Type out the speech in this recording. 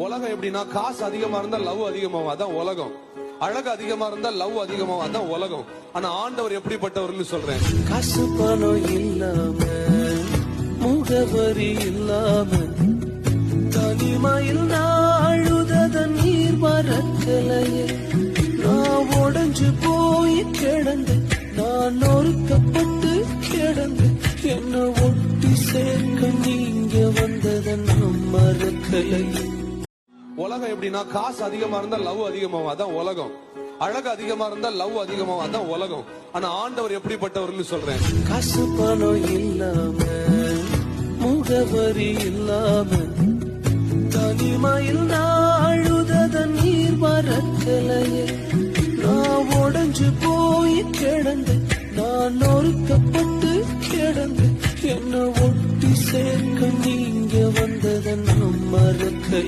உலகம் எப்படின்னா காசு அதிகமா இருந்தா லவ் அதிகமாகும், அதான் உலகம். அழகு அதிகமா இருந்தா லவ் அதிகமாகும், அதான் உலகம். ஆனா ஆண்டவர் எப்படிப்பட்டவர்னு சொல்றேன். காசு பணம் இல்லாம முகவரி இல்லாம தனிமையில் நாழுத நீர் மறக்கலையே. நான் உடஞ்சு போய் கிடந்து, நான் நொறுக்கப்பட்டு கிடந்து, என்ன ஒட்டி சேர்க்க நீங்க வந்ததை நான் மறக்கலையே. உலகம் எப்படின்னா காசு அதிகமா இருந்தா லவ் அதிகமாகும், அதான் உலகம். அழகு அதிகமா இருந்தா லவ் அதிகமாகும், அதான் உலகம். ஆனா ஆண்டவர் எப்படிப்பட்டவர்னு சொல்றேன். காசு பணம் இல்லாம முகவரி இல்லாம தனிமையில் நாழுத நீர் மறக்கலையே. நான் உடஞ்சு போய் கிடந்து, நான் நொறுக்கப்பட்டு கிடந்து, என்ன ஒட்டி சேர்க்க நீ